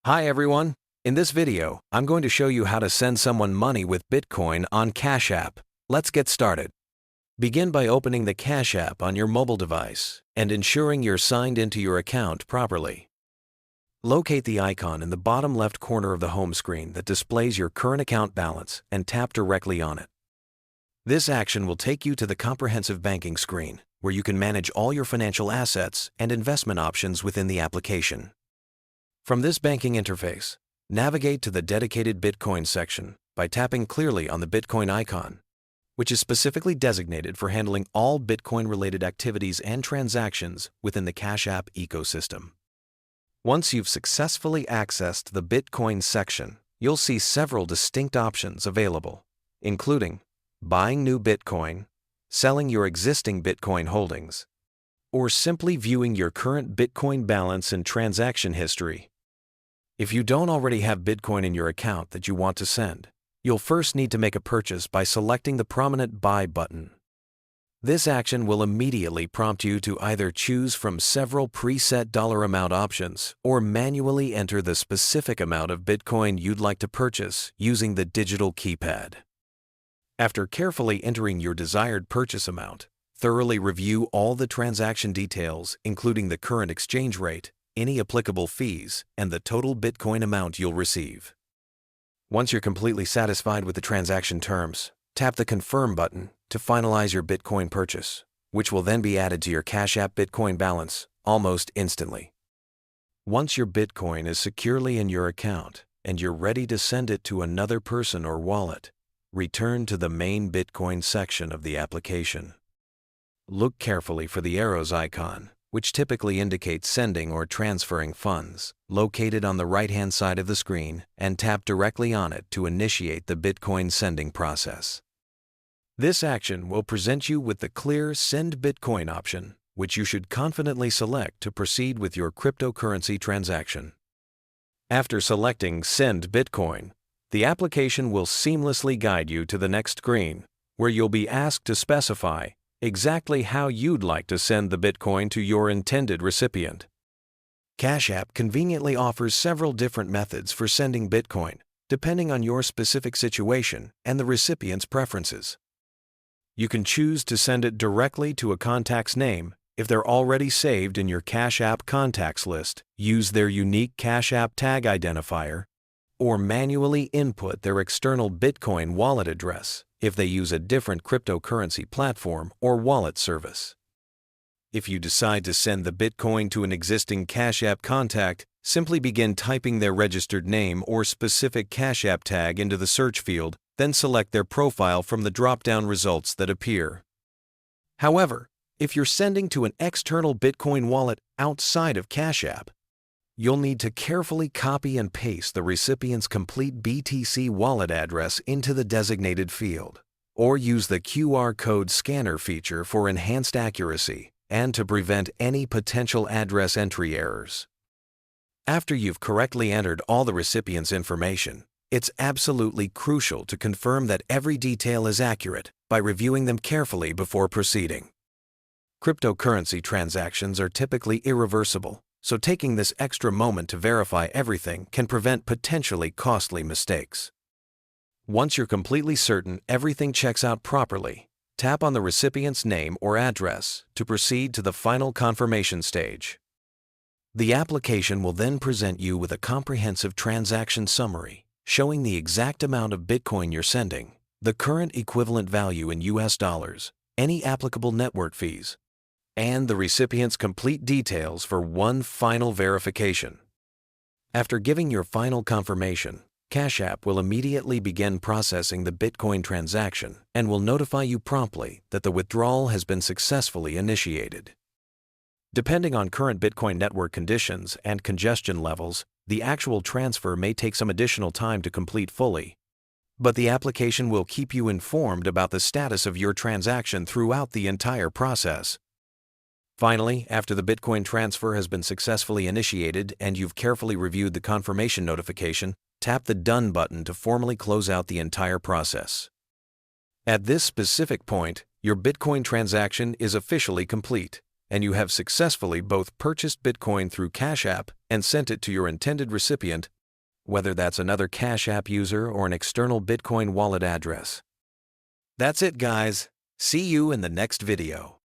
Hi everyone! In this video, I'm going to show you how to send someone money with Bitcoin on Cash App. Let's get started. Begin by opening the Cash App on your mobile device and ensuring you're signed into your account properly. Locate the icon in the bottom left corner of the home screen that displays your current account balance and tap directly on it. This action will take you to the comprehensive banking screen, where you can manage all your financial assets and investment options within the application. From this banking interface, navigate to the dedicated Bitcoin section by tapping clearly on the Bitcoin icon, which is specifically designated for handling all Bitcoin-related activities and transactions within the Cash App ecosystem. Once you've successfully accessed the Bitcoin section, you'll see several distinct options available, including buying new Bitcoin, selling your existing Bitcoin holdings, or simply viewing your current Bitcoin balance and transaction history. If you don't already have Bitcoin in your account that you want to send, you'll first need to make a purchase by selecting the prominent Buy button. This action will immediately prompt you to either choose from several preset dollar amount options or manually enter the specific amount of Bitcoin you'd like to purchase using the digital keypad. After carefully entering your desired purchase amount, thoroughly review all the transaction details, including the current exchange rate, any applicable fees, and the total Bitcoin amount you'll receive. Once you're completely satisfied with the transaction terms, tap the Confirm button to finalize your Bitcoin purchase, which will then be added to your Cash App Bitcoin balance almost instantly. Once your Bitcoin is securely in your account and you're ready to send it to another person or wallet, return to the main Bitcoin section of the application. Look carefully for the arrows icon, which typically indicates sending or transferring funds, located on the right-hand side of the screen, and tap directly on it to initiate the Bitcoin sending process. This action will present you with the clear Send Bitcoin option, which you should confidently select to proceed with your cryptocurrency transaction. After selecting Send Bitcoin, the application will seamlessly guide you to the next screen, where you'll be asked to specify exactly how you'd like to send the Bitcoin to your intended recipient. Cash App conveniently offers several different methods for sending Bitcoin, depending on your specific situation and the recipient's preferences. You can choose to send it directly to a contact's name if they're already saved in your Cash App contacts list, use their unique Cash App tag identifier, or manually input their external Bitcoin wallet address if they use a different cryptocurrency platform or wallet service. If you decide to send the Bitcoin to an existing Cash App contact, simply begin typing their registered name or specific Cash App tag into the search field, then select their profile from the drop-down results that appear. However, if you're sending to an external Bitcoin wallet outside of Cash App, you'll need to carefully copy and paste the recipient's complete BTC wallet address into the designated field, or use the QR code scanner feature for enhanced accuracy and to prevent any potential address entry errors. After you've correctly entered all the recipient's information, it's absolutely crucial to confirm that every detail is accurate by reviewing them carefully before proceeding. Cryptocurrency transactions are typically irreversible, so taking this extra moment to verify everything can prevent potentially costly mistakes. Once you're completely certain everything checks out properly, tap on the recipient's name or address to proceed to the final confirmation stage. The application will then present you with a comprehensive transaction summary showing the exact amount of Bitcoin you're sending, the current equivalent value in US dollars, any applicable network fees, and the recipient's complete details for one final verification. After giving your final confirmation, Cash App will immediately begin processing the Bitcoin transaction and will notify you promptly that the withdrawal has been successfully initiated. Depending on current Bitcoin network conditions and congestion levels, the actual transfer may take some additional time to complete fully, but the application will keep you informed about the status of your transaction throughout the entire process. Finally, after the Bitcoin transfer has been successfully initiated and you've carefully reviewed the confirmation notification, tap the Done button to formally close out the entire process. At this specific point, your Bitcoin transaction is officially complete, and you have successfully both purchased Bitcoin through Cash App and sent it to your intended recipient whether that's another Cash App user or an external Bitcoin wallet address. That's it, guys. See you in the next video.